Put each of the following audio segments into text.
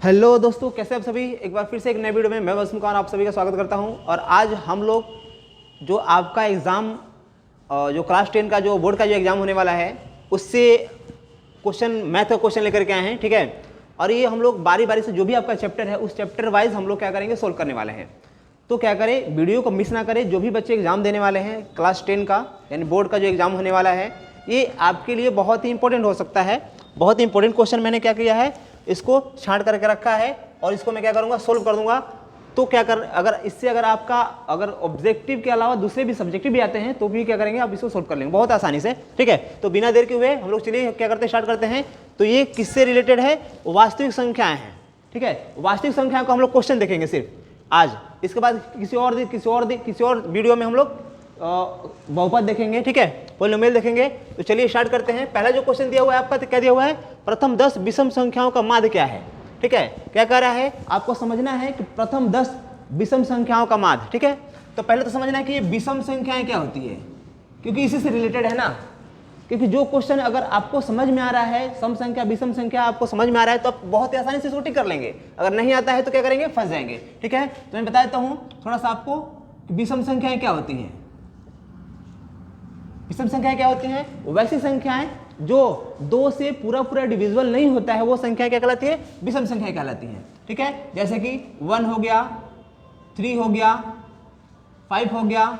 Hello दोस्तों, कैसे आप सभी। एक बार फिर से एक नए वीडियो में मैं वसीम खान आप सभी का स्वागत करता हूं। और आज हम लोग जो आपका एग्ज़ाम जो क्लास 10 का जो बोर्ड का जो एग्ज़ाम होने वाला है उससे क्वेश्चन मैथ का क्वेश्चन लेकर के आए हैं, ठीक है। और ये हम लोग बारी बारी से जो भी आपका चैप्टर है उस चैप्टर वाइज हम लोग क्या करेंगे, सोल्व करने वाले हैं। तो क्या करें, वीडियो को मिस ना करें। जो भी बच्चे एग्ज़ाम देने वाले हैं क्लास 10 का यानी बोर्ड का जो एग्ज़ाम होने वाला है, ये आपके लिए बहुत ही इंपॉर्टेंट हो सकता है। बहुत ही इंपॉर्टेंट क्वेश्चन मैंने क्या किया है, इसको छांट करके रखा है और इसको मैं क्या करूँगा, सोल्व कर दूंगा। तो क्या कर, अगर इससे अगर आपका अगर ऑब्जेक्टिव के अलावा दूसरे भी सब्जेक्टिव भी आते हैं तो भी क्या करेंगे, आप इसको सोल्व कर लेंगे बहुत आसानी से, ठीक है। तो बिना देर के हुए हम लोग चलिए क्या करते हैं, स्टार्ट करते हैं। तो ये किससे रिलेटेड है, वास्तविक संख्याएं हैं, ठीक है। वास्तविक संख्याओं को हम लोग क्वेश्चन देखेंगे सिर्फ आज। इसके बाद किसी और वीडियो में हम लोग बहुपद देखेंगे, ठीक है, पोलिनोमियल देखेंगे। तो चलिए स्टार्ट करते हैं। पहला जो क्वेश्चन दिया हुआ है आपका, क्या दिया हुआ है, प्रथम 10 विषम संख्याओं का माध्य क्या है, ठीक है। क्या कह रहा है, आपको समझना है कि प्रथम 10 विषम संख्याओं का माध्य, ठीक है। तो पहले तो समझना है कि ये विषम संख्याएं क्या होती है, क्योंकि इसी से रिलेटेड है ना। क्योंकि जो क्वेश्चन अगर आपको समझ में आ रहा है, सम संख्या विषम संख्या आपको समझ में आ रहा है तो आप बहुत ही आसानी से इसको टिक कर लेंगे। अगर नहीं आता है तो क्या करेंगे, फंस जाएंगे, ठीक है। तो मैं बता देता हूँ थोड़ा सा आपको कि विषम संख्याएं क्या होती हैं। विषम संख्याएं क्या होती हैं, वैसी संख्याएं जो 2 से पूरा डिविजिबल नहीं होता है, वो संख्या क्या कहलाती है, विषम संख्या कहलाती है, ठीक है। जैसे कि 1 हो गया, 3 हो गया, 5 हो गया,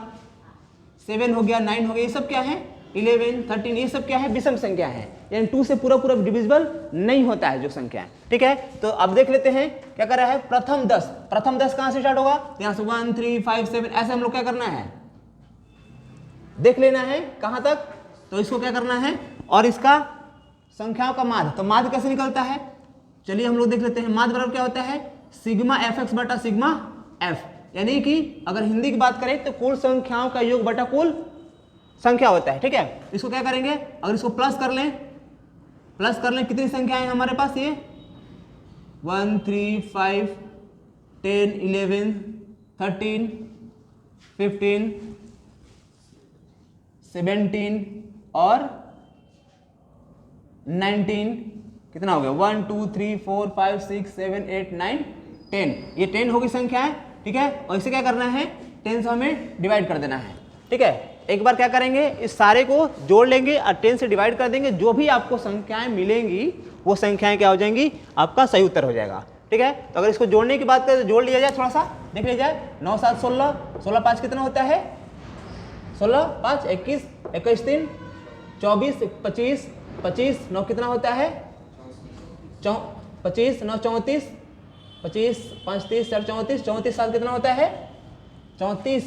7 हो गया, 9 हो गया, ये सब क्या है, 11, 13, ये सब क्या है, विषम संख्या है। यानी 2 से पूरा डिविजिबल नहीं होता है जो संख्या है, ठीक है। तो अब देख लेते हैं क्या कर रहा है, प्रथम 10 कहां से स्टार्ट होगा, यहां से 1, 3, 5, 7 ऐसे हम लोग क्या करना है, देख लेना है कहां तक। तो इसको क्या करना है, और इसका संख्याओं का माध्य, तो माध्य कैसे निकलता है, चलिए हम लोग देख लेते हैं। माध्य बराबर क्या होता है, सिग्मा fx बटा सिग्मा f। यानी कि अगर हिंदी की बात करें तो कुल संख्याओं का योग बटा कुल संख्या होता है, ठीक है। इसको क्या करेंगे, अगर इसको प्लस कर लें, कितनी संख्याएं हमारे पास, ये 1, 3, 5, 10, 11, 13, 15, 17 और 19, कितना हो गया, 1, 2, 3, 4, 5, 6, 7, 8, 9, 10। ये 10 होगी संख्या है, ठीक है। और इसे क्या करना है, 10 से हमें डिवाइड कर देना है, ठीक है। एक बार क्या करेंगे, इस सारे को जोड़ लेंगे और 10 से डिवाइड कर देंगे। जो भी आपको संख्याएं मिलेंगी वो संख्याएं क्या हो जाएंगी, आपका सही उत्तर हो जाएगा, ठीक है। तो अगर इसको जोड़ने की बात करें तो जोड़ लिया जाए, थोड़ा सा देख लिया जाए। 9, 7, 16, 16, 5 कितना होता है, 16, 5, 21, 21, 3, 24, 25, 25, 9 कितना होता है, 25, 9, 34, 25, 5, 30, 4, 34, 34, 7 कितना होता है, 34,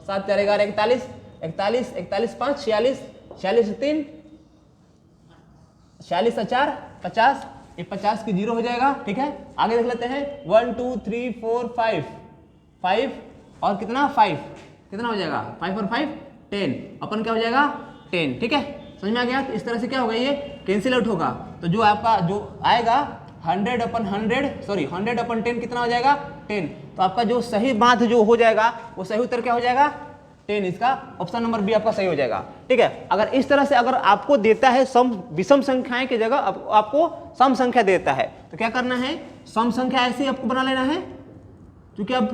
7, 4, 11, 41, 41, 41, 5, 46, 46, 3, 46, 4, 50, ये 50 की 0 हो जाएगा, ठीक है। आगे देख लेते हैं, 1, 2, 3, 4, 5 और कितना 5 कितना हो जाएगा, 5 और 5 10, अपन क्या हो जाएगा 10, ठीक है। समझ में आ गया। तो इस तरह से क्या होगा, ये कैंसिल आउट होगा। तो जो आपका जो आएगा 100/10 कितना हो जाएगा, 10। तो आपका जो सही माध्य जो हो जाएगा वो सही उत्तर क्या हो जाएगा, 10। इसका ऑप्शन नंबर बी आपका सही हो जाएगा, ठीक है। अगर इस तरह से अगर आपको देता है सम विषम संख्याएं की जगह आपको सम संख्या देता है तो क्या करना है, सम संख्या ऐसे ही आपको बना लेना है। क्योंकि आप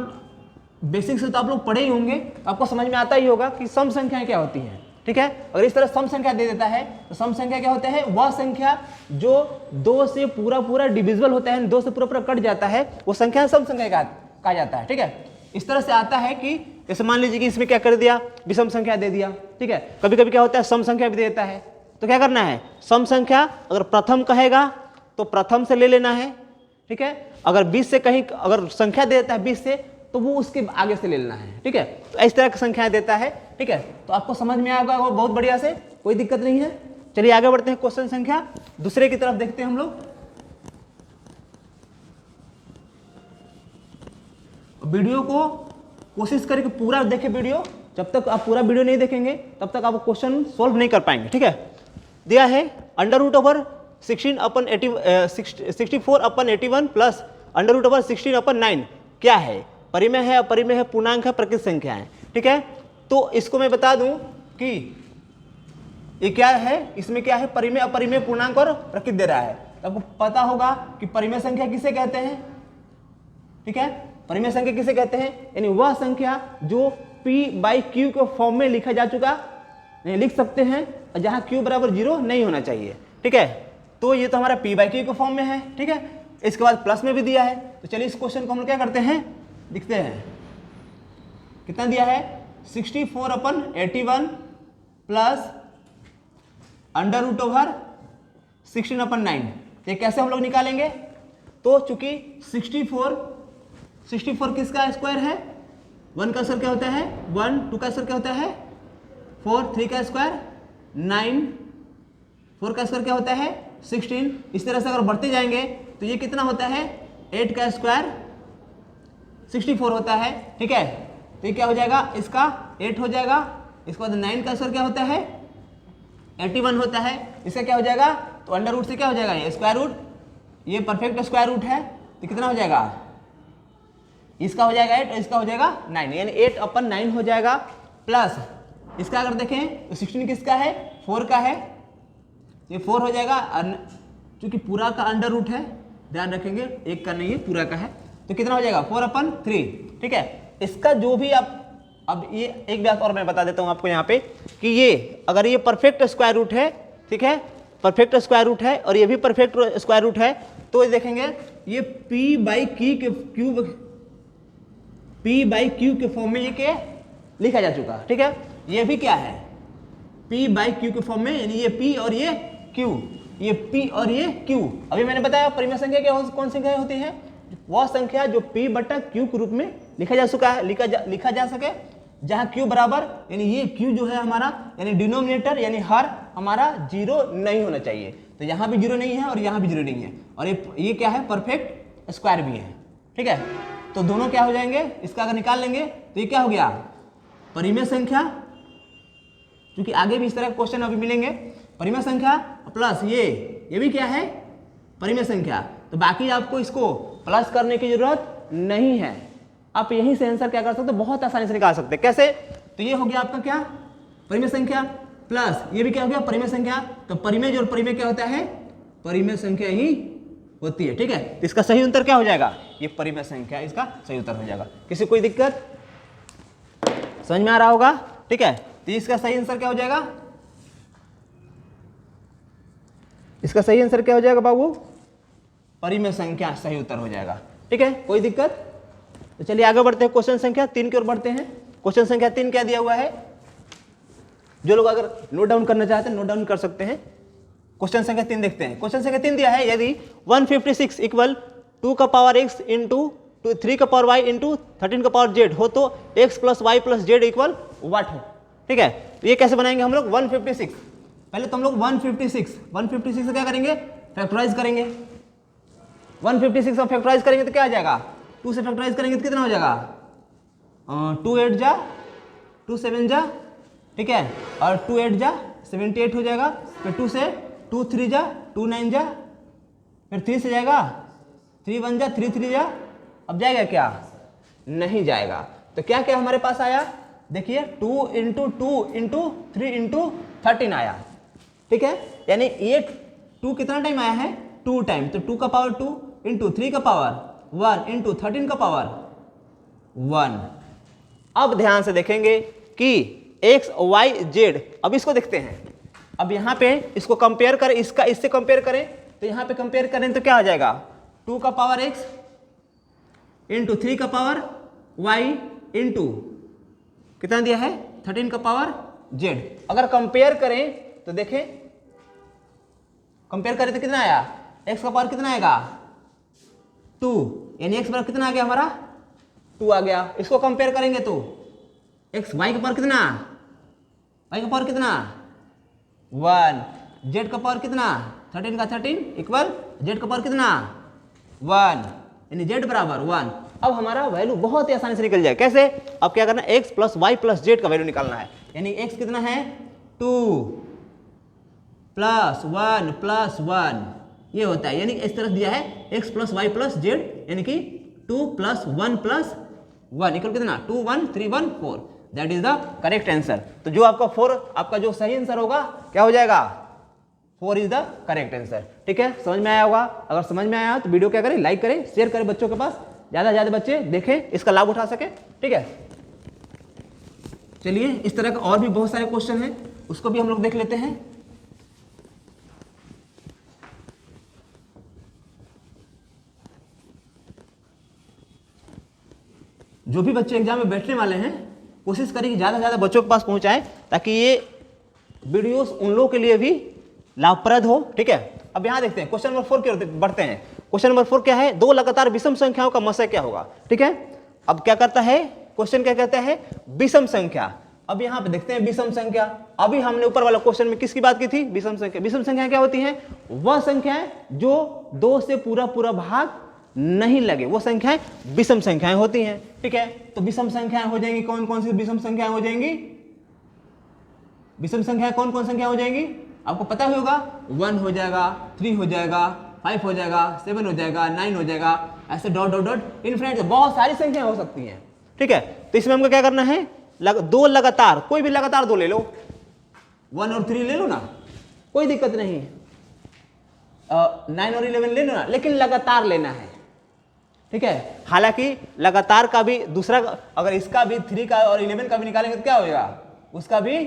बेसिक से तो आप लोग पढ़े ही होंगे, तो आपको समझ में आता ही होगा कि सम संख्याएं क्या होती हैं, ठीक है। अगर इस तरह सम संख्या दे देता है तो सम संख्या क्या होता है, वह संख्या जो 2 से पूरा डिविजिबल होता है, 2 से पूरा कट जाता है, वो संख्या सम संख्या कहा जाता है, ठीक है। इस तरह से आता है कि जैसे मान लीजिए कि इसमें क्या कर दिया, विषम संख्या दे दिया, ठीक है। कभी कभी क्या होता है, सम संख्या भी दे देता है। तो क्या करना है, सम संख्या अगर प्रथम कहेगा तो प्रथम से ले लेना है, ठीक है। अगर 20 से कहीं अगर संख्या दे देता है 20 से, तो वो उसके आगे से ले लेना है, ठीक है। तो इस तरह की संख्याएं देता है, ठीक है। तो आपको समझ में आएगा वो बहुत बढ़िया से, कोई दिक्कत नहीं है। चलिए आगे बढ़ते हैं, क्वेश्चन संख्या दूसरे की तरफ देखते हैं हम लोग। वीडियो को कोशिश करके पूरा देखें वीडियो। जब तक आप पूरा वीडियो नहीं देखेंगे तब तक आप क्वेश्चन सोल्व नहीं कर पाएंगे, ठीक है। दिया है √64/81 प्लस √16/9 क्या है, परिमेय है, अपरिमेय है, पूर्णांक है, प्रकृत संख्या है, ठीक है। तो इसको मैं बता दूं कि ये क्या है, इसमें क्या है, परिमेय, अपरिमेय, पूर्णांक और प्रकृत दे रहा है। तो आपको पता होगा कि परिमेय संख्या किसे कहते हैं, ठीक है। परिमेय संख्या किसे कहते हैं, यानी वह संख्या जो p/q के फॉर्म में लिखा जा चुका, लिख सकते हैं जहां q बराबर 0 नहीं होना चाहिए, ठीक है। तो ये तो हमारा p/q के फॉर्म में है, ठीक है। इसके बाद प्लस में भी दिया है, तो चलिए इस क्वेश्चन को हम क्या करते हैं, लिखते हैं। कितना दिया है, 64/81 प्लस √/16/9। ये कैसे हम लोग निकालेंगे, तो चूंकि 64 किसका स्क्वायर है, 1 का स्क्वायर क्या होता है 1, 2 का स्क्वायर क्या होता है 4, 3 का स्क्वायर 9, 4 का स्क्वायर क्या होता है 16। इस तरह से अगर बढ़ते जाएंगे तो ये कितना होता है 8 का स्क्वायर 64 होता है, ठीक है। तो ये क्या हो जाएगा, इसका 8 हो जाएगा। इसके बाद 9 का स्क्वायर क्या होता है 81 होता है। इसका क्या हो जाएगा, तो अंडर रूट से क्या हो जाएगा, ये स्क्वायर रूट, ये परफेक्ट स्क्वायर रूट है, तो कितना हो जाएगा, इसका हो जाएगा 8 और इसका हो जाएगा 9, यानी 8/9 हो जाएगा। प्लस इसका अगर देखें तो 16 किसका है 4 का है, ये 4 हो जाएगा। चूंकि पूरा का अंडर रूट है, ध्यान रखेंगे एक का नहीं है पूरा का है, तो कितना हो जाएगा 4/3, ठीक है। इसका जो भी आप, अब ये एक बात और मैं बता देता हूँ आपको यहाँ पे कि ये अगर ये परफेक्ट स्क्वायर रूट है, ठीक है, परफेक्ट स्क्वायर रूट है और ये भी परफेक्ट स्क्वायर रूट है, तो ये देखेंगे ये p/q के फॉर्म में ये क्या लिखा जा चुका, ठीक है। ये भी क्या है p/q के फॉर्म में, यानी ये p और ये q, ये p और ये q। अभी मैंने बताया परिमेय संख्या क्या कौन संख्या होती है, वह संख्या जो p/q के रूप में लिखा जा चुका है, लिखा जा सके जहां q बराबर, यानी ये q जो है हमारा, यानी डिनोमिनेटर यानी हर हमारा 0 नहीं होना चाहिए। तो यहाँ भी 0 नहीं है और यहाँ भी 0 नहीं है, और ये क्या है परफेक्ट स्क्वायर भी है, ठीक है। तो दोनों क्या हो जाएंगे, इसका अगर निकाल लेंगे तो ये क्या हो गया परिमेय संख्या, क्योंकि आगे भी इस तरह के क्वेश्चन अभी मिलेंगे, परिमेय संख्या प्लस ये भी क्या है परिमेय संख्या। तो बाकी आपको इसको प्लस करने की जरूरत नहीं है, आप यहीं से आंसर क्या कर सकते हो, बहुत आसानी से निकाल सकते हैं। कैसे, तो ये हो गया आपका क्या परिमेय संख्या, प्लस ये भी क्या हो गया परिमेय संख्या। तो परिमेय और परिमेय क्या होता है, परिमेय संख्या ही होती है, ठीक है। तो इसका सही उत्तर क्या हो जाएगा, ये परिमेय संख्या इसका सही उत्तर हो जाएगा। किसी कोई दिक्कत, समझ में आ रहा होगा, ठीक है। तो इसका सही आंसर क्या हो जाएगा, इसका सही आंसर क्या हो जाएगा बाबू, परिमेय संख्या सही उत्तर हो जाएगा, ठीक है। कोई दिक्कत, तो चलिए आगे बढ़ते हैं, क्वेश्चन संख्या 3 की ओर बढ़ते हैं। क्वेश्चन संख्या 3 क्या दिया हुआ है, जो लोग अगर नोट डाउन करना चाहते हैं नोट डाउन कर सकते हैं। क्वेश्चन संख्या 3 देखते हैं। क्वेश्चन संख्या 3 दिया है, यदि 156 इक्वल 2 का पावर x इंटू 3 का पावर y इंटू 13 का पावर z हो तो x plus y plus z equal what हो, ठीक है। तो ये कैसे बनाएंगे हम लोग 156, पहले तो हम लोग 156 से क्या करेंगे फैक्टराइज करेंगे, 156 का फैक्टराइज करेंगे तो क्या आ जाएगा, 2 से फैक्टराइज करेंगे तो कितना हो जाएगा 2 8 जा 2 7 जा, ठीक है, और 2 8 जा 78 हो जाएगा। फिर 2 से 2 3 जा 2 9 जा, फिर 3 से जाएगा 3 1 जा 3 3 जा, अब जाएगा क्या, नहीं जाएगा। तो क्या क्या हमारे पास आया, देखिए 2 इंटू 2 इंटू 3 इंटू 13 आया, ठीक है। यानी ये 2 कितना टाइम आया है 2 टाइम, तो 2 का पावर 2 इंटू 3 का पावर 1 इंटू 13 का पावर 1। अब ध्यान से देखेंगे कि x y z, अब इसको देखते हैं। अब यहाँ पे इसको कंपेयर करें, इसका इससे कंपेयर करें, तो यहाँ पे कंपेयर करें तो क्या आ जाएगा 2 का पावर x इंटू 3 का पावर y इंटू कितना दिया है 13 का पावर z। अगर कंपेयर करें तो देखें, कंपेयर करें तो कितना आया, x का पावर कितना आएगा 2, यानी x बराबर कितना आ गया हमारा 2 आ गया। इसको कंपेयर करेंगे तो x y का पावर कितना, y का पावर कितना 1, z का पावर कितना 13 का 13 इक्वल z का पावर कितना 1, यानी z बराबर 1। अब हमारा वैल्यू बहुत ही आसानी से निकल जाए। कैसे, अब क्या करना है x plus y plus z का वैल्यू निकालना है, यानी x कितना है 2 प्लस 1 प्लस 1 ये होता है, यानी इस तरह दिया है x plus y plus z, यानी कि 2 प्लस 1 प्लस 1 इक्वल कितना 2 1 3 1 4, that is the correct answer. तो जो आपका 4 आपका जो सही आंसर होगा क्या हो जाएगा 4 इज द करेक्ट आंसर। ठीक है, समझ में आया होगा। अगर समझ में आया तो वीडियो क्या करें, लाइक करें, शेयर करें बच्चों के पास, ज़्यादा से ज़्यादा बच्चे देखें, इसका लाभ उठा सके। ठीक है, चलिए इस तरह के और भी बहुत सारे क्वेश्चन हैं, उसको भी हम लोग देख लेते हैं। जो भी बच्चे एग्जाम में बैठने वाले हैं कोशिश करें कि ज़्यादा से ज़्यादा बच्चों के पास पहुंचाएं, ताकि ये वीडियोस उन लोगों के लिए भी लाभप्रद हो। ठीक है, अब यहाँ देखते हैं क्वेश्चन नंबर 4 की ओर बढ़ते हैं। क्वेश्चन नंबर 4 क्या है, दो लगातार विषम संख्याओं का मसय क्या होगा। ठीक है, अब क्या करता है क्वेश्चन, क्या कहता है, विषम संख्या। अब यहाँ पे देखते हैं विषम संख्या। अभी हमने ऊपर वाला क्वेश्चन में किसकी बात की थी, विषम संख्या। विषम संख्या क्या होती है, वह संख्याएं जो 2 से पूरा पूरा भाग नहीं लगे, वो संख्याएं विषम संख्याएं होती हैं। ठीक है, तो विषम संख्याएं हो जाएंगी, कौन कौन सी विषम संख्याएं हो जाएंगी, विषम संख्याएं कौन कौन संख्या हो जाएंगी, आपको पता ही होगा। 1 हो जाएगा, 3 हो जाएगा, 5 हो जाएगा, 7 हो जाएगा, 9 हो जाएगा, ऐसे डॉट डॉट डॉट इन्फिनिट बहुत सारी संख्याएं हो सकती हैं। ठीक है, तो इसमें हमको क्या करना है, दो लगातार, कोई भी लगातार दो ले लो, 1 और 3 ले लो ना, कोई दिक्कत नहीं, 9 और 11 ले लो ना, लेकिन लगातार लेना है। ठीक है, हालांकि लगातार का भी दूसरा, अगर इसका भी 3 का और 11 का भी निकालेंगे तो क्या होगा, उसका भी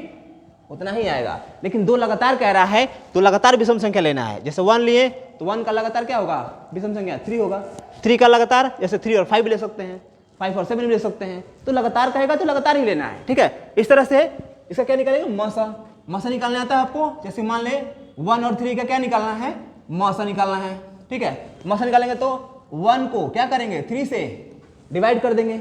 उतना ही आएगा। लेकिन दो लगातार कह रहा है तो लगातार विषम संख्या लेना है। जैसे 1 लिए तो 1 का लगातार क्या होगा, विषम संख्या 3 होगा। 3 का लगातार जैसे 3 और 5 ले सकते हैं, 5 और 7 भी ले सकते हैं, तो लगातार कहेगा तो लगातार ही लेना है। ठीक है, इस तरह से इसका क्या निकालेंगे, मसा। मसा निकालना आता है आपको। जैसे मान ले 1 और 3 का क्या निकालना है, मसा निकालना है। ठीक है, मसा निकालेंगे तो 1 को क्या करेंगे, 3 से डिवाइड कर देंगे।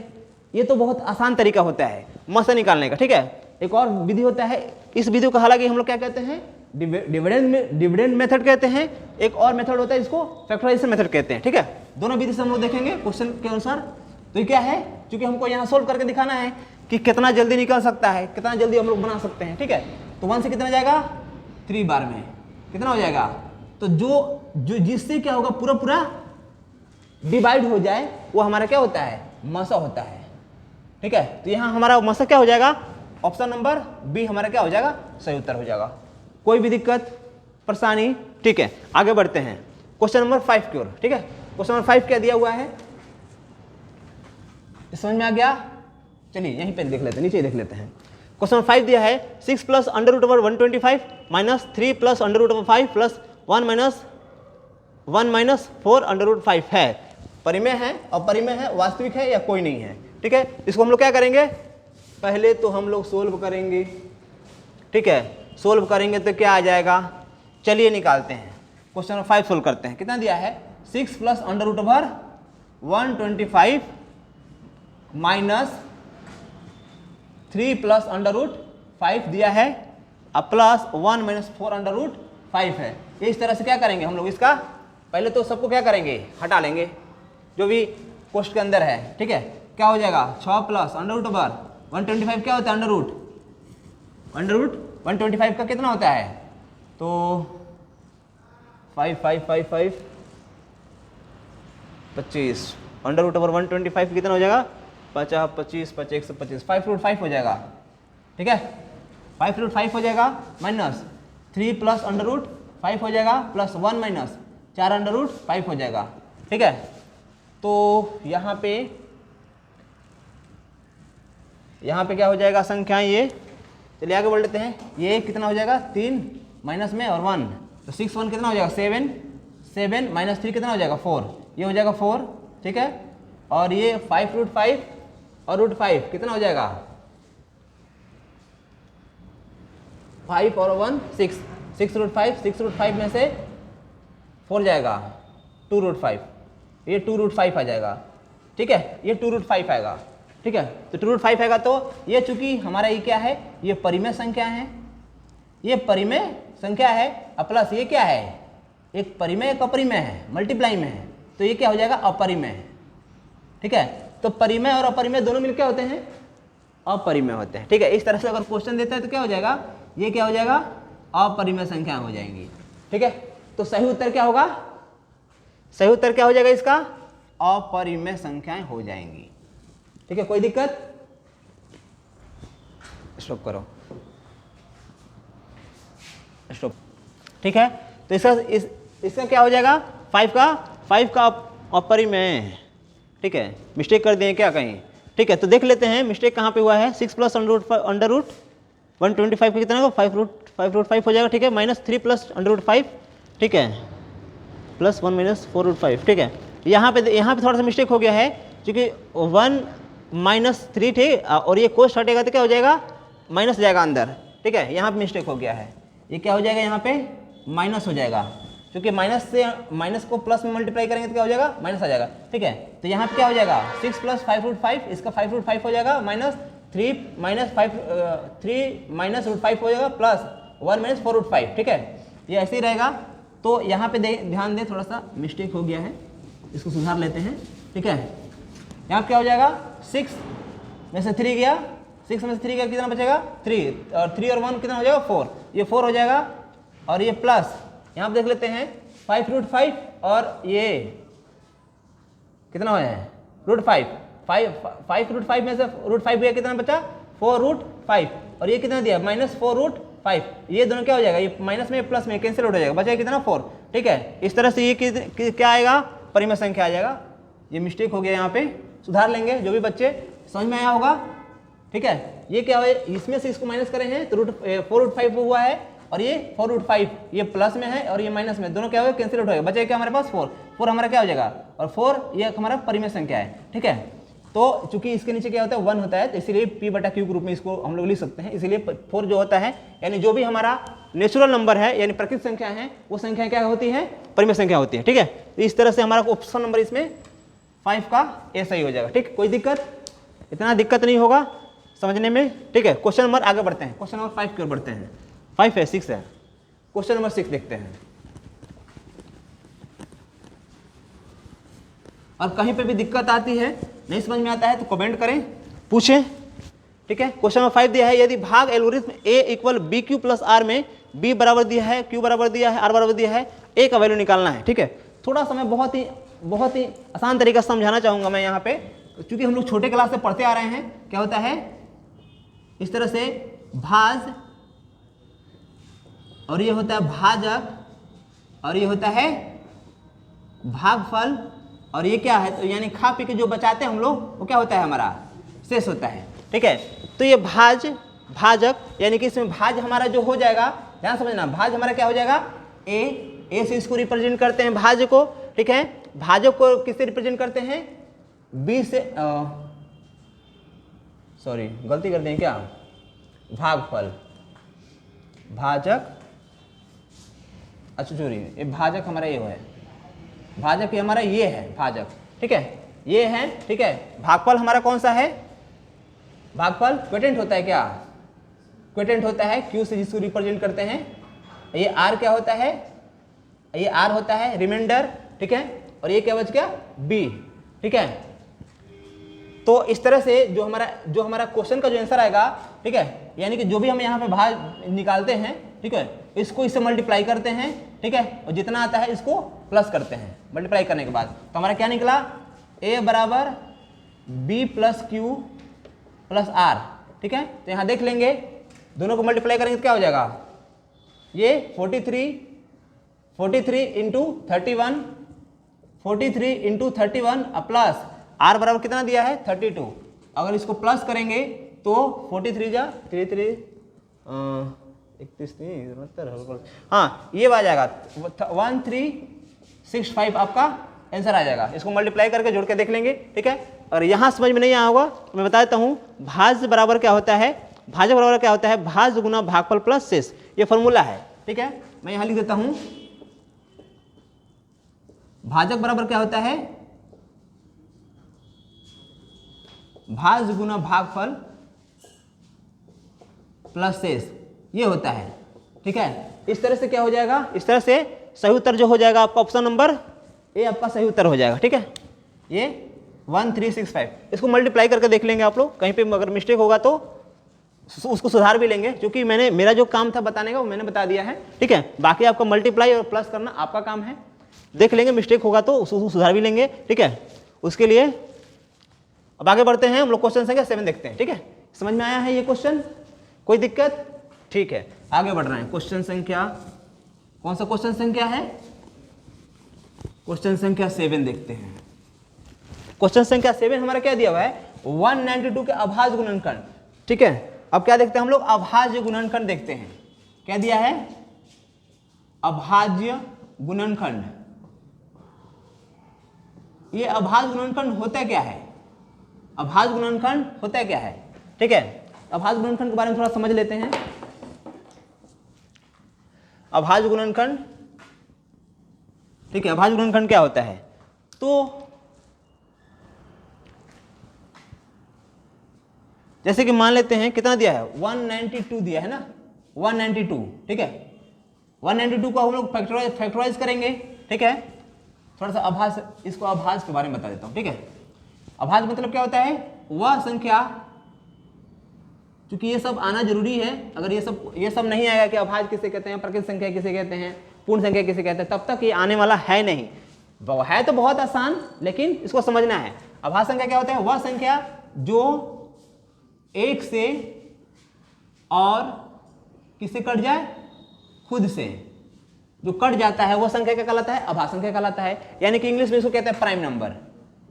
ये तो बहुत आसान तरीका होता है मसा निकालने का। ठीक है, एक और विधि होता है, इस विधि को हालांकि हम लोग क्या कहते हैं, डिविडेंड मेथड कहते हैं। एक और मेथड होता है, इसको फैक्टराइजेशन मेथड कहते हैं। ठीक है, दोनों विधि से हम लोग देखेंगे क्वेश्चन के अनुसार। तो ये क्या है, क्योंकि हमको यहाँ सोल्व करके दिखाना है कि कितना जल्दी निकल सकता है, कितना जल्दी हम लोग बना सकते हैं। ठीक है, तो 1 से कितना जाएगा, 3 बार में कितना हो जाएगा, तो जो जिससे क्या होगा, पूरा पूरा डिवाइड हो जाए, वो हमारा क्या होता है, मसा होता है। ठीक है, तो यहाँ हमारा मसा क्या हो जाएगा, ऑप्शन नंबर बी हमारा क्या हो जाएगा, सही उत्तर हो जाएगा। कोई भी दिक्कत परेशानी। ठीक है, आगे बढ़ते हैं क्वेश्चन नंबर 5 की ओर। ठीक है, क्वेश्चन नंबर 5 क्या दिया हुआ है, समझ में आ गया। चलिए यहीं पे देख लेते हैं, नीचे देख लेते हैं। क्वेश्चन नंबर 5 दिया है 6 plus under root over 125 minus 3 plus under root over 5 plus 1 minus 4 under root 5 है। परिमेय है, अपरिमेय है, वास्तविक है या कोई नहीं है। ठीक है, इसको हम लोग क्या करेंगे, पहले तो हम लोग सोल्व करेंगे। ठीक है, सोल्व करेंगे तो क्या आ जाएगा, चलिए निकालते हैं। क्वेश्चन नंबर 5 सोल्व करते हैं। कितना दिया है, 6 plus under root over 125 minus 3 plus under root 5 दिया है, अब प्लस 1 माइनस 4 अंडर रूट 5 है। ये इस तरह से क्या करेंगे हम लोग, इसका पहले तो सबको क्या करेंगे, हटा लेंगे जो भी क्वेश्चन के अंदर है। ठीक है, क्या हो जाएगा, 6 प्लस अंडर रूट ओवर 125 क्या होता है, अंडर रूट 125 का कितना होता है, तो 5 5 5 5 25 अंडर रूट ओवर 125 कितना हो जाएगा, 50 25 25 125 5 रूट 5 हो जाएगा। ठीक है, 5 रूट 5 हो जाएगा, माइनस 3 प्लस अंडर रूट 5 हो जाएगा, प्लस 1 माइनस 4 अंडर रूट 5 हो जाएगा। ठीक है, तो यहाँ पे क्या हो जाएगा संख्याएं, ये चलिए आगे बढ़ लेते हैं। ये कितना हो जाएगा, 3 माइनस में और 1, तो 6 1 कितना हो जाएगा, 7 7 माइनस 3 कितना हो जाएगा, 4, ये हो जाएगा 4। ठीक है, और ये 5 रूट 5 और रूट 5 कितना हो जाएगा, 5 और 1 6 6 रूट 5, 6 रूट 5 में से 4 जाएगा, 2 रूट 5, ये 2 रूट 5 आ जाएगा। ठीक है, ये 2 रूट 5 आएगा। ठीक है, तो 2 रूट 5 आएगा, तो ये चूंकि हमारा ये क्या है, ये परिमेय संख्या है, ये परिमेय संख्या है, और प्लस ये क्या है, एक परिमेय एक अपरिमेय है, मल्टीप्लाई में है, तो ये क्या हो जाएगा, अपरिमेय। ठीक है, तो परिमेय और अपरिमेय दोनों मिलकर होते हैं अपरिमेय होते हैं। ठीक है, इस तरह से अगर क्वेश्चन देता है तो क्या हो जाएगा, ये क्या हो जाएगा, अपरिमेय संख्या हो जाएंगी। ठीक है, तो सही उत्तर क्या होगा, सही उत्तर क्या हो जाएगा इसका, अपरिमेय संख्याएं हो जाएंगी। ठीक है, कोई दिक्कत, स्टॉप करो, स्टॉप। ठीक है। तो इसका क्या हो जाएगा, 5 का अपरिमेय, ठीक है। मिस्टेक कर दिए क्या कहीं, ठीक है। तो देख लेते हैं मिस्टेक कहाँ पे हुआ है। 6 प्लस अंडर रूट 125 का कितना होगा, 5√5 हो जाएगा, ठीक है। -3 प्लस √5, ठीक है, प्लस 1 माइनस 4√5, ठीक है। यहाँ पे थोड़ा सा मिस्टेक हो गया है, क्योंकि 1 - 3 थे और ये कोस हटेगा तो क्या हो जाएगा, माइनस जाएगा अंदर, ठीक है। यहाँ पे मिस्टेक हो गया है, ये क्या हो जाएगा, यहाँ पे माइनस हो जाएगा, क्योंकि माइनस को प्लस में मल्टीप्लाई करेंगे तो क्या हो जाएगा, माइनस आ जाएगा, ठीक है। तो यहाँ पे क्या हो जाएगा, 6 प्लस 5√5, इसका 5√5 हो जाएगा, -3 माइनस √5 हो जाएगा, प्लस 1 माइनस 4√5, ठीक है। ये ऐसे ही रहेगा। तो यहाँ पे ध्यान दें, थोड़ा सा मिस्टेक हो गया है, इसको सुधार लेते हैं, ठीक है। यहाँ क्या हो जाएगा, 6 में से 3 गया, 6 में से 3 गया, कितना बचेगा, 3 और 1 कितना हो जाएगा, 4, ये 4 हो जाएगा, और ये प्लस यहाँ पे देख लेते हैं 5√5 और ये कितना है, √5, 5√5 में से √5 गया, कितना बचा, 4√5, और ये कितना दिया, -4√5, ये दोनों क्या हो जाएगा, ये माइनस में प्लस में कैंसिल हो जाएगा, बचा कितना, 4, ठीक है। इस तरह से ये क्या आएगा, परिमेय संख्या आ जाएगा। ये मिस्टेक हो गया, यहाँ पे सुधार लेंगे, जो भी बच्चे समझ में आया होगा, ठीक है। ये क्या है, इसमें से इसको माइनस करे हैं तो 4√5 हुआ है, और ये 4√5 ये प्लस में है और ये माइनस में, दोनों क्या होगा, कैंसिल आउट होगा, बचा क्या हमारे पास, 4 हमारा क्या हो जाएगा, और 4 ये हमारा परिमेय संख्या है, ठीक है। तो चूंकि इसके नीचे क्या होता है, 1 होता है, तो इसीलिए p/q के रूप में इसको हम लोग लिख सकते हैं। इसीलिए 4 जो होता है, यानी जो भी हमारा नेचुरल नंबर है, यानी प्रकृत संख्या है, वो संख्या क्या होती है, परिमेय संख्या होती है, ठीक है। तो इस तरह से हमारा ऑप्शन नंबर इसमें 5 का ए सही हो जाएगा, ठीक। कोई दिक्कत, इतना दिक्कत नहीं होगा समझने में, ठीक है। क्वेश्चन नंबर आगे बढ़ते हैं, क्वेश्चन नंबर 5 की ओर बढ़ते हैं। 5 है, 6 है, क्वेश्चन नंबर 6 देखते हैं। और कहीं पे भी दिक्कत आती है, नहीं समझ में आता है, तो कमेंट करें, पूछें, ठीक है। क्वेश्चन नंबर 5 दिया है, यदि भाग एल्गोरिथम a = bq + r में b बराबर दिया है, q बराबर दिया है, r बराबर दिया है, a का वैल्यू निकालना है, ठीक है। थोड़ा सा मैं बहुत ही आसान तरीका से समझाना चाहूंगा मैं यहाँ पे, क्योंकि हम लोग छोटे क्लास से पढ़ते आ रहे हैं। क्या होता है, इस तरह से भाज, और ये होता है भाजक, और ये होता है भागफल, और ये क्या है, तो यानी खा पी के जो बचाते हैं हम लोग, वो क्या होता है, हमारा शेष होता है, ठीक है। तो ये भाजक, यानी कि इसमें भाज हमारा जो हो जाएगा, ध्यान समझना, भाज हमारा क्या हो जाएगा, ए से इसको रिप्रेजेंट करते हैं भाज को, ठीक है। भाजक को किससे रिप्रेजेंट करते हैं, बी से, सॉरी गलती कर दें क्या, भागफल, भाजक, अच्छा चोरी, ये भाजक हमारा ये है, भाजक ये हमारा ये है भाजक, ठीक है, ये है, ठीक है। भागफल हमारा कौन सा है, भागफल क्वोटिएंट होता है, क्या क्वोटिएंट होता है, क्यू से जिसको रिप्रेजेंट करते हैं। ये आर क्या होता है, ये आर होता है रिमाइंडर, ठीक है। और ये क्या बच गया, बी, ठीक है। तो इस तरह से जो हमारा क्वेश्चन का जो आंसर आएगा, ठीक है, यानी कि जो भी हम यहाँ पे भाग निकालते हैं, ठीक है, इसको इससे मल्टीप्लाई करते हैं, ठीक है, और जितना आता है इसको प्लस करते हैं मल्टीप्लाई करने के बाद, तो हमारा क्या निकला, a बराबर b + q + r, ठीक है। तो यहाँ देख लेंगे, दोनों को मल्टीप्लाई करेंगे तो क्या हो जाएगा, ये 43 × 31, 43 × 31 प्लस r बराबर कितना दिया है, 32। अगर इसको प्लस करेंगे तो 43 जा 33 31 नहीं, हाँ ये आ जाएगा 1365 आपका आंसर आ जाएगा। इसको मल्टीप्लाई करके जोड़ के देख लेंगे, ठीक है। और यहाँ समझ में नहीं आया होगा तो मैं बता देता हूँ, भाज्य बराबर क्या होता है, भाजक बराबर क्या होता है, भाज्य गुना भागफल प्लस शेष, ये फॉर्मूला है, ठीक है। मैं यहाँ लिख देता हूँ, भाजक बराबर क्या होता है, भाज्य गुना भागफल प्लस शेष, ये होता है, ठीक है। इस तरह से क्या हो जाएगा, इस तरह से सही उत्तर जो हो जाएगा आपका ऑप्शन नंबर ए आपका सही उत्तर हो जाएगा, ठीक है। ये 1365, इसको मल्टीप्लाई करके देख लेंगे आप लोग, कहीं पे अगर मिस्टेक होगा तो उसको सुधार भी लेंगे, क्योंकि मेरा जो काम था बताने का वो मैंने बता दिया है, ठीक है। बाकी आपका मल्टीप्लाई और प्लस करना आपका काम है, देख लेंगे, मिस्टेक होगा तो उसको सुधार भी लेंगे, ठीक है। उसके लिए अब आगे बढ़ते हैं, हम लोग क्वेश्चन संख्या 7 देखते हैं, ठीक है। समझ में आया है ये क्वेश्चन, कोई दिक्कत, ठीक है। आगे बढ़ रहे हैं, क्वेश्चन संख्या कौन सा क्वेश्चन संख्या है? क्वेश्चन संख्या 7 देखते हैं। क्वेश्चन संख्या 7 हमारा क्या दिया हुआ है? 192 के अभाज्य गुणनखंड। ठीक है, अब क्या देखते हैं हम लोग? अभाज्य गुणनखंड देखते हैं। क्या दिया है? अभाज्य गुणनखंड। ये अभाज्य गुणनखंड होता क्या है? अभाज्य गुणनखंड होता क्या है? ठीक है, अभाज्य गुणनखंड के बारे में थोड़ा समझ लेते हैं। अभाज्य गुणनखंड, ठीक है, अभाज्य गुणनखंड क्या होता है? तो जैसे कि मान लेते हैं कितना दिया है? 192 दिया है ना, 192। ठीक है, 192 को हम लोग फैक्टराइज करेंगे। ठीक है, थोड़ा सा अभाज्य, इसको अभाज्य के बारे में बता देता हूँ। ठीक है, अभाज्य मतलब क्या होता है? वह संख्या, क्योंकि ये सब आना जरूरी है। अगर ये सब नहीं आएगा कि अभाज्य किसे कहते हैं, प्रकृत संख्या किसे कहते हैं, पूर्ण संख्या किसे कहते हैं, तब तक ये आने वाला है नहीं। वो है तो बहुत आसान, लेकिन इसको समझना है। अभाज्य संख्या क्या होता है? वह संख्या जो एक से और किससे कट जाए? खुद से। जो कट जाता है वह संख्या क्या कहलाता है? अभाज्य संख्या कहलाता है। यानी कि इंग्लिश में इसको कहते हैं प्राइम नंबर।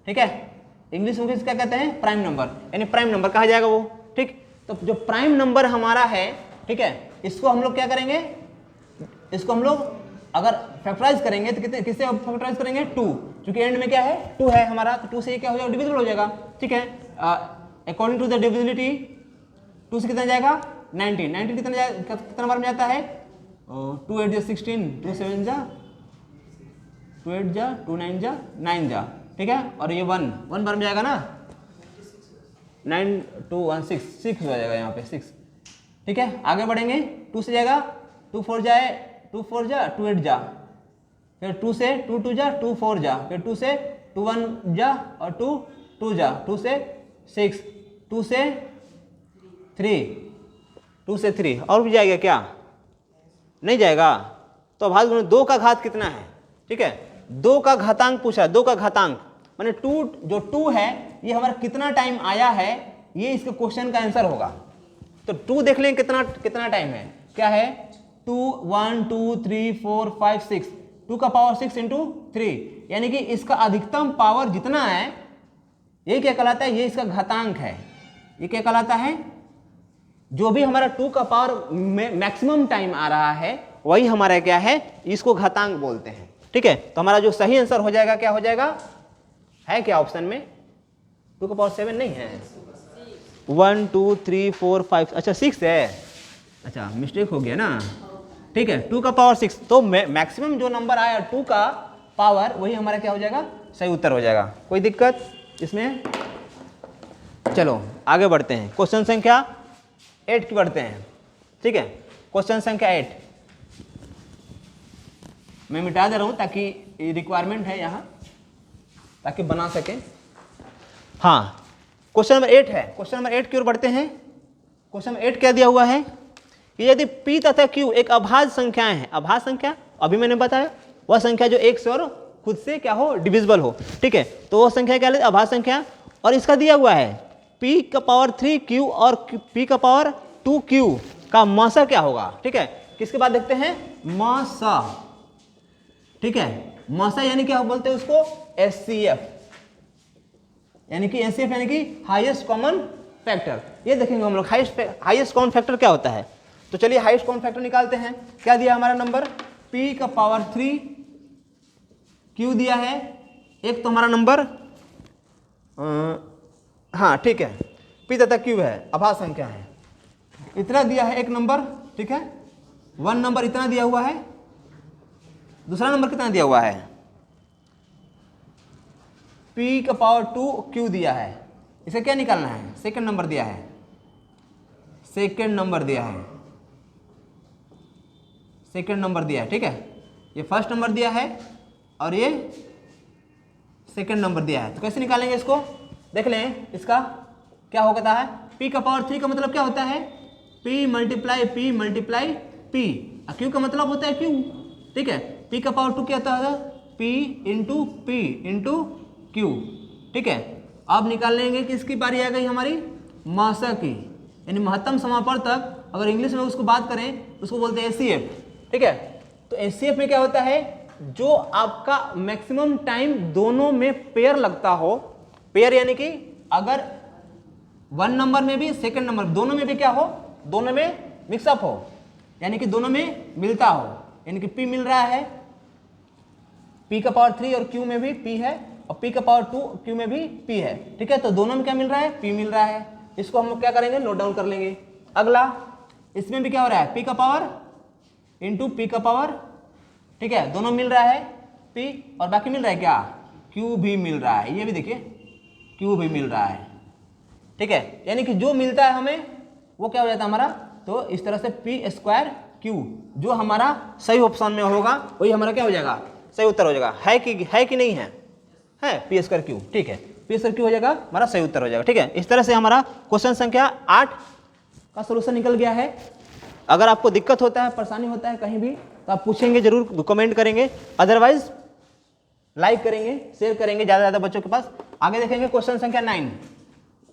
ठीक है, इंग्लिश में क्या कहते हैं? प्राइम नंबर, यानी प्राइम नंबर कहा जाएगा वो। ठीक, तो जो प्राइम नंबर हमारा है, ठीक है, इसको हम लोग क्या करेंगे? इसको हम लोग अगर फैक्टराइज करेंगे तो कितने, किससे फैक्टराइज करेंगे? 2, क्योंकि एंड में क्या है? 2 है हमारा, तो 2 से क्या हो जाएगा? डिविजिबल हो जाएगा। ठीक है, अकॉर्डिंग टू द डिविजिबिलिटी 2 से कितना जाएगा? 19। 19 कितना बार में जाता है? 2 8 जा 16, 2 7 जा 2 8 जा 2 9 जा 9 जा। ठीक है, और ये 1 बार में जाएगा ना, 9 2 1 6 हो जाएगा यहाँ पे 6। ठीक है, आगे बढ़ेंगे। 2 से जाएगा 2 4 जाए 2 4 जा 2 8 जा, फिर 2 से 2 2 जा 2 4 जा, फिर 2 से 2 1 जा और 2 2 जा, 2 से 6, 2 से 3, 2 से 3 और भी जाएगा क्या? नहीं जाएगा। तो अभाज्य गुणन 2 का घात कितना है? ठीक है, 2 का घातांक पूछा, 2 का घातांक माने 2, जो 2 है ये हमारा कितना टाइम आया है, ये इसके क्वेश्चन का आंसर होगा। तो 2 देख लें कितना टाइम है। क्या है? 2 1 2 3 4 5 6, 2 का पावर 6 इंटू 3, यानी कि इसका अधिकतम पावर जितना है ये क्या कहलाता है? ये इसका घातांक है। ये क्या कहलाता है? जो भी हमारा 2 का पावर मैक्सिमम टाइम आ रहा है वही हमारा क्या है? इसको घातांक बोलते हैं। ठीक है, तो हमारा जो सही आंसर हो जाएगा क्या हो जाएगा? है क्या ऑप्शन में? 2 का पावर 7 नहीं है, 1 2 3 4 5, अच्छा 6 है। अच्छा मिस्टेक हो गया ना। ठीक है, 2 का पावर 6, तो मैक्सिमम जो नंबर आया 2 का पावर वही हमारा क्या हो जाएगा? सही उत्तर हो जाएगा। कोई दिक्कत इसमें? चलो आगे बढ़ते हैं, क्वेश्चन संख्या 8 की बढ़ते हैं। ठीक है, क्वेश्चन संख्या 8 मैं मिटा दे रहा हूं ताकि रिक्वायरमेंट है यहाँ, ताकि बना सके। हाँ, क्वेश्चन नंबर 8 है। क्वेश्चन नंबर 8 की ओर बढ़ते हैं। क्वेश्चन नंबर 8 क्या दिया हुआ है कि यदि p तथा q एक अभाज्य संख्याएं हैं। अभाज्य संख्या अभी मैंने बताया वह संख्या जो एक से और खुद से क्या हो? डिविजिबल हो। ठीक है, तो वह संख्या क्या है? अभाज्य संख्या। और इसका दिया हुआ है p का पावर 3q और p का पावर 2q का मासा क्या होगा? ठीक है, किसके बाद देखते हैं? मासा। ठीक है, मासा यानी क्या बोलते हैं उसको? HCF, यानी कि HCF यानी कि हाईएस्ट कॉमन फैक्टर। ये देखेंगे हम लोग हाईएस्ट कॉमन फैक्टर क्या होता है। तो चलिए हाईएस्ट कॉमन फैक्टर निकालते हैं। क्या दिया हमारा नंबर? p का पावर 3 q दिया है। एक तो हमारा नंबर हाँ ठीक है, p तथा q है, अभाज्य संख्या है। इतना दिया है एक नंबर। ठीक है, 1 नंबर इतना दिया हुआ है। दूसरा नंबर कितना दिया हुआ है? p का पावर 2 q दिया है। इसे क्या निकालना है? सेकंड नंबर दिया है। सेकंड नंबर दिया है। सेकंड नंबर दिया है। ठीक है, ये फर्स्ट नंबर दिया है और ये सेकंड नंबर दिया है। तो कैसे निकालेंगे इसको? देख लें इसका क्या होता है। p का पावर 3 का मतलब क्या होता है? p मल्टीप्लाई p, और q का मतलब होता है q। ठीक है, p का पावर 2 क्या होता है? p into q। ठीक है, अब निकाल लेंगे कि इसकी बारी आ गई हमारी मासा की, यानी महत्तम समापन तक। अगर इंग्लिश में उसको बात करें उसको बोलते हैं HCF। ठीक है, तो एचसीएफ में क्या होता है, जो आपका मैक्सिमम टाइम दोनों में पेयर लगता हो, पेयर यानी कि अगर 1 नंबर में भी सेकंड नंबर दोनों में भी क्या हो, दोनों में मिक्सअप हो, यानी कि दोनों में मिलता हो, यानी कि P मिल रहा है, P का पावर 3 और Q में भी P है और P का पावर 2 Q में भी P है, ठीक है। तो दोनों में क्या मिल रहा है, P मिल रहा है। इसको हम लोग क्या करेंगे, नोट डाउन कर लेंगे। अगला, इसमें भी क्या हो रहा है, P का पावर इंटू P का पावर, ठीक है, दोनों मिल रहा है P और बाकी मिल रहा है क्या, Q भी मिल रहा है, ये भी देखिए Q भी मिल रहा है, ठीक है। यानी कि जो मिलता है हमें वो क्या हो जाता है हमारा, तो इस तरह से P²Q जो हमारा सही ऑप्शन में होगा वही हमारा क्या हो जाएगा, सही उत्तर हो जाएगा। है कि नहीं है, P²Q, ठीक है, P²Q हो जाएगा, हमारा सही उत्तर हो जाएगा, ठीक है। इस तरह से हमारा क्वेश्चन संख्या 8 का सोल्यूशन निकल गया है। अगर आपको दिक्कत होता है, परेशानी होता है कहीं भी, तो आप पूछेंगे जरूर, कमेंट करेंगे, अदरवाइज लाइक करेंगे, शेयर करेंगे ज़्यादा ज़्यादा बच्चों के पास। आगे देखेंगे क्वेश्चन संख्या 9।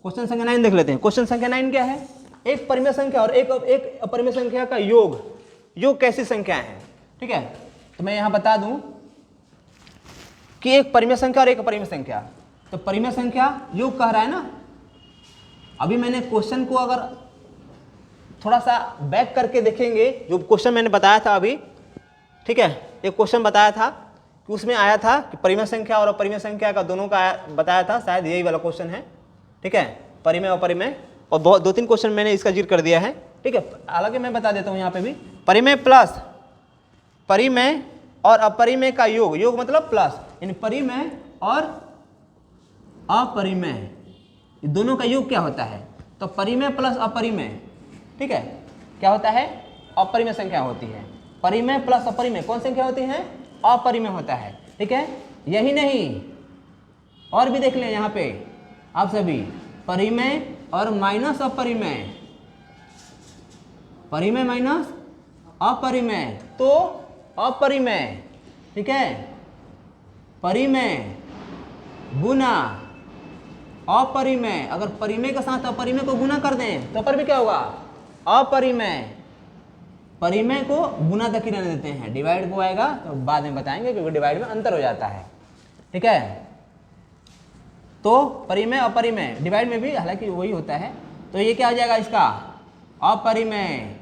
क्वेश्चन संख्या 9 देख लेते हैं। क्वेश्चन संख्या 9 क्या है, एक परिमेय संख्या और एक अपरिमेय संख्या का योग कैसी संख्या है, ठीक है। तो मैं यहाँ बता दूं कि एक परिमेय संख्या और एक अपरिमेय संख्या, तो परिमेय संख्या योग कह रहा है ना। अभी मैंने क्वेश्चन को अगर थोड़ा सा बैक करके देखेंगे, जो क्वेश्चन मैंने बताया था अभी, ठीक है, एक क्वेश्चन बताया था कि उसमें आया था कि परिमेय संख्या और अपरिमेय संख्या का दोनों का बताया था, शायद यही वाला क्वेश्चन है, ठीक है, परिमेय अपरिमेय, और बहुत 2-3 क्वेश्चन मैंने इसका जिक्र कर दिया है, ठीक है। हालांकि मैं बता देता हूँ यहाँ पे भी, परिमेय प्लस परिमेय और अपरिमेय का योग मतलब प्लस, यानी परिमेय और अपरिमेय ये दोनों का योग क्या होता है, तो परिमेय प्लस अपरिमेय, ठीक है, क्या होता है, अपरिमेय संख्या होती है। परिमेय प्लस अपरिमेय कौन संख्या होती है, अपरिमेय होता है, ठीक है। यही नहीं, और भी देख लें यहाँ पे आप सभी, परिमेय और माइनस अपरिमेय, परिमेय माइनस अपरिमेय, तो अपरिमेय, ठीक है, परिमेय गुना अपरिमेय, अगर परिमेय के साथ अपरिमेय को गुना कर दें तो पर भी क्या होगा, अपरिमेय। परिमेय को गुना तक ही रहने देते हैं, डिवाइड को आएगा तो बाद में बताएंगे, क्योंकि डिवाइड में अंतर हो जाता है, ठीक है। तो परिमेय अपरिमेय, डिवाइड में भी हालांकि वही होता है, तो ये क्या हो जाएगा इसका, अपरिमेय,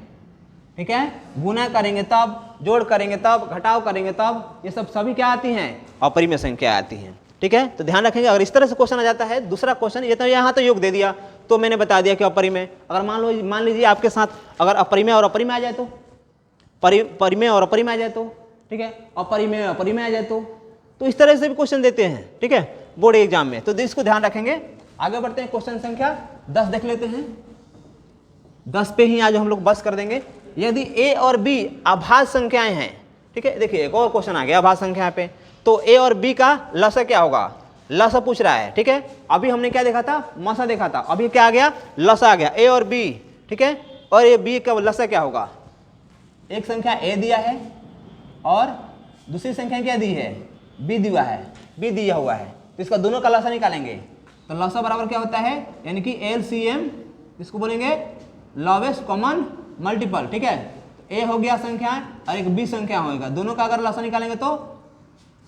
ठीक है। गुना करेंगे तब, जोड़ करेंगे तब, घटाव करेंगे तब, ये सब सभी क्या आती हैं, अपरिमेय संख्या आती हैं, ठीक है। तो ध्यान रखेंगे, अगर इस तरह से क्वेश्चन आ जाता है। दूसरा क्वेश्चन ये, तो यहाँ तो योग दे दिया, तो मैंने बता दिया कि अपरिमेय। अगर मान लीजिए आपके साथ अगर अपरिमेय और अपरिमेय आ जाए, तो परिमेय और अपरिमेय आ जाए तो, ठीक है, अपरिमेय अपरिमेय आ जाए तो इस तरह से भी क्वेश्चन देते हैं, ठीक है, बोर्ड एग्जाम में। तो इसको ध्यान रखेंगे। आगे बढ़ते हैं, क्वेश्चन संख्या 10 देख लेते हैं। 10 पे ही आज हम लोग बस कर देंगे। यदि ए और बी अभाज्य संख्याएं हैं, ठीक है, देखिए एक और क्वेश्चन आ गया अभाज्य संख्या पे, तो ए और बी का लसा क्या होगा, लसा पूछ रहा है, ठीक है। अभी हमने क्या देखा था, मसा देखा था, अभी क्या आ गया, लसा आ गया, ए और बी, ठीक है, और ये बी का लसा क्या होगा। एक संख्या ए दिया है और दूसरी संख्या क्या दी है, बी दिया है, बी दिया हुआ है, तो इसका दोनों का लसा निकालेंगे। तो लसा बराबर क्या होता है, यानी कि एलसीएम, इसको बोलेंगे लॉवेस्ट कॉमन मल्टीपल, ठीक है। तो ए हो गया संख्या और एक बी संख्या होगा, दोनों का अगर लसा निकालेंगे तो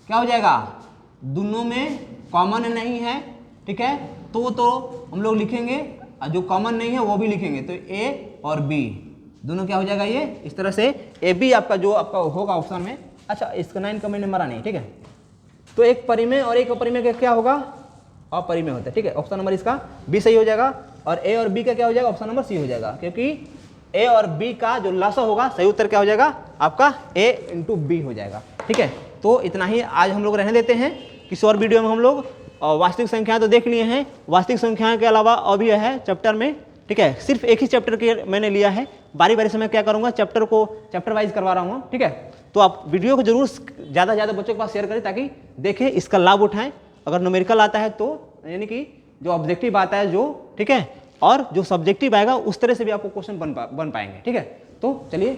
क्या हो जाएगा, दोनों में कॉमन नहीं है, ठीक है, तो हम लोग लिखेंगे, और जो कॉमन नहीं है वो भी लिखेंगे, तो ए और बी दोनों क्या हो जाएगा, ये इस तरह से ए बी आपका जो आपका होगा ऑप्शन में। अच्छा, इसका 9 का मैंने मरा नहीं, ठीक है। तो एक परिमेय और एक अपरिमेय का क्या होगा, अपरिमेय होता है, ठीक है। ऑप्शन नंबर इसका बी सही हो जाएगा, और ए और बी का क्या हो जाएगा, ऑप्शन नंबर सी हो जाएगा, क्योंकि ए और बी का जो लसा होगा, सही उत्तर क्या हो जाएगा आपका, ए इंटू बी हो जाएगा, ठीक है। तो इतना ही आज हम लोग रहने देते हैं। किसी और वीडियो में हम लोग वास्तविक संख्याएं तो देख लिए हैं, वास्तविक संख्याओं के अलावा अभी है चैप्टर में, ठीक है, सिर्फ एक ही चैप्टर के मैंने लिया है, बारी बारी से मैं क्या करूँगा, चैप्टर को चैप्टर वाइज करवा रहा हूँ, ठीक है। तो आप वीडियो को जरूर ज़्यादा से ज़्यादा बच्चों के पास शेयर करें, ताकि देखें, इसका लाभ उठाएं। अगर न्यूमेरिकल आता है तो, यानी कि जो ऑब्जेक्टिव आता है जो, ठीक है, और जो सब्जेक्टिव आएगा उस तरह से भी आपको क्वेश्चन बन पाएंगे, ठीक है। तो चलिए